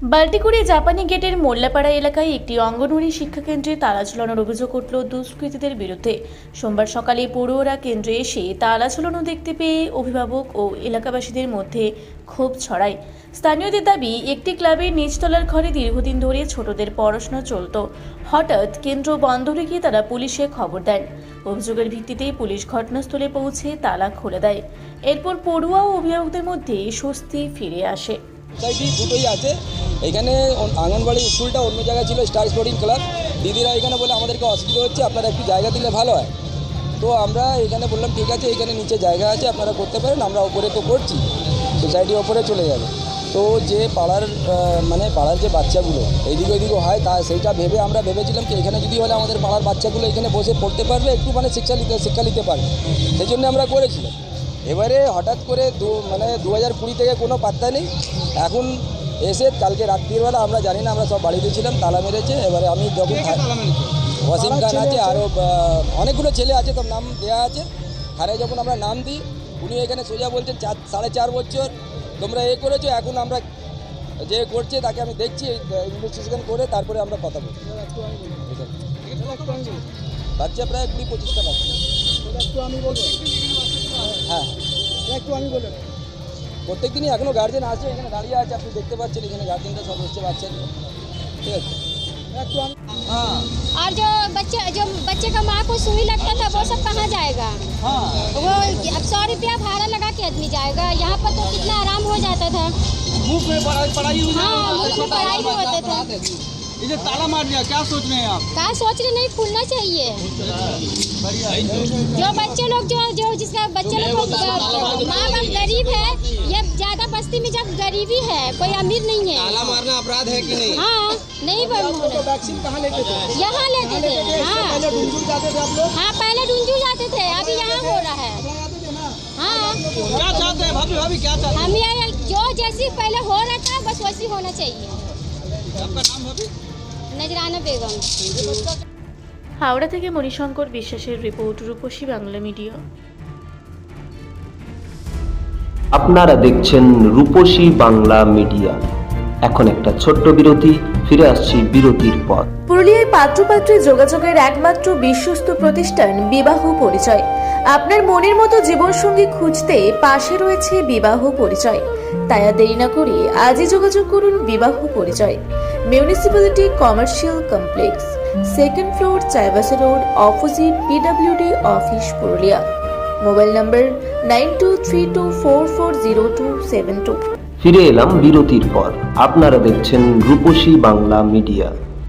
বাল্টিকুড়ি জাপানি গেটের মোল্লাপাড়া এলাকায় একটি অঙ্গনওয়াড়ি শিক্ষাকেন্দ্রে তালা ঝুলানোর অভিযোগ উঠল দুষ্কৃতীদের বিরুদ্ধে। সোমবার সকালে পড়ুয়ারা কেন্দ্রে এসে তালা ঝুলানো দেখতে পেয়ে অভিভাবক ও এলাকাবাসীদের মধ্যে ক্ষোভ ছড়ায়। স্থানীয়দের দাবি, একটি ক্লাবের নিচতলার ঘরে দীর্ঘদিন ধরে ছোটদের পড়াশোনা চলত। হঠাৎ কেন্দ্র বন্ধ রেখে তারা পুলিশে খবর দেন। অভিযোগের ভিত্তিতে পুলিশ ঘটনাস্থলে পৌঁছে তালা খুলে দেয়। এরপর পড়ুয়া ও অভিভাবকদের মধ্যে স্বস্তি ফিরে আসে। দুটোই আছে। এখানে আঙ্গনবাড়ি স্কুলটা অন্য জায়গায় ছিল, স্টার স্পোর্টিং ক্লাব। দিদিরা এখানে বলে আমাদেরকে অসুবিধা হচ্ছে, আপনারা একটু জায়গা দিলে ভালো হয়। তো আমরা এখানে বললাম ঠিক আছে, এখানে নিচে জায়গা আছে, আপনারা করতে পারেন, আমরা ওপরে তো করছি, সোসাইটি ওপরে চলে যাবে। তো যে পাড়ার যে বাচ্চাগুলো এইদিকে ওইদিকে হয়, তা সেইটা ভেবে আমরা ভেবেছিলাম কি এখানে যদি হলে আমাদের পাড়ার বাচ্চাগুলো এখানে বসে পড়তে পারবে, একটু শিক্ষা নিতে পারবে, সেই জন্য আমরা করেছিলাম। এবারে হঠাৎ করে 2020 থেকে কোনো পাত্তা নেই। এখন এসে কালকে রাত্রিবেলা আমরা জানি না, আমরা সব বাড়িতে ছিলাম, তালা মেরেছে। এবারে আমি যখন ওয়াসিম খান আছে, আরও অনেকগুলো ছেলে আছে, তো নাম দেওয়া আছে। থানায় যখন আমরা নাম দিই, উনি এখানে সোজা বলছেন 4.5 বছর তোমরা করেছো। এখন আমরা যে করছে তাকে আমি দেখছি, ইনভেস্টিগেশন করে তারপরে আমরা কথা বলছি। বাচ্চা প্রায় 20-25টা বাচ্চা। হ্যাঁ, প্রত্যেক দিনই এখনও গার্জেন আছে, এখানে দাঁড়িয়ে আছে, আপনি দেখতে পাচ্ছেন এখানে গার্জেনরা সব এসছে বাচ্চাগুলো। ঠিক আছে। और जो बच्चे का माँ को सुई लगता था वो सब कहाँ जाएगा? वो अब 100 रुपया भाड़ा लगा के आदमी जाएगा। यहाँ पर तो कितना आराम हो जाता था। मुफ्त में पढ़ाई हो हाँ, मुफ्त में पढ़ाई भी होते थे। इसे ताला मार दिया, क्या सोच रहे हैं आप? क्या सोच रहे, नहीं खुलना चाहिए। जो बच्चे लोग जो जिसका बच्चे लोग माँ बाप गरीब है, ये ज्यादा बस्ती में जब गरीबी है, कोई अमीर नहीं है। ताला मारना अपराध है कि नहीं? हाँ, नहीं वैक्सीन कहाँ लेते थे? यहाँ लेते थे। हाँ, डुंजू जाते थे आप लोग? हाँ, पहले डुंजू जाते थे, अभी यहाँ हो रहा है। हाँ, क्या चाहते हैं भाभी क्या चाहते हम ये जो जैसी पहले हो रहा था बस वैसी होना चाहिए। हैं? आपका नाम भाभी? नजराना बेगम। হাওড়া থেকে মণিশঙ্কর বিশ্বাসের রিপোর্ট, রূপসী বাংলা মিডিয়া। আপনারা দেখছেন রূপসী বাংলা মিডিয়া। এখন একটা ছোট্ট বিরতি, ফিরে আসছি বিরতির পর। পুরুলিয়ায় পাত্রপাত্রী যোগাযোগের একমাত্র বিশ্বস্ত প্রতিষ্ঠান বিবাহ পরিচয়। আপনার মনের মতো জীবনসঙ্গী খুঁজতে পাশে রয়েছে বিবাহ পরিচয়। তাই আর দেরি না করে আজই যোগাযোগ করুন বিবাহ পরিচয়। Municipality commercial complex, 2nd floor, Chaibasa road, opposite PWD office, Purulia. Mobile নম্বর 9232440272। ফিরে এলাম বিরতির পর। আপনারা দেখছেন রূপসী বাংলা মিডিয়া।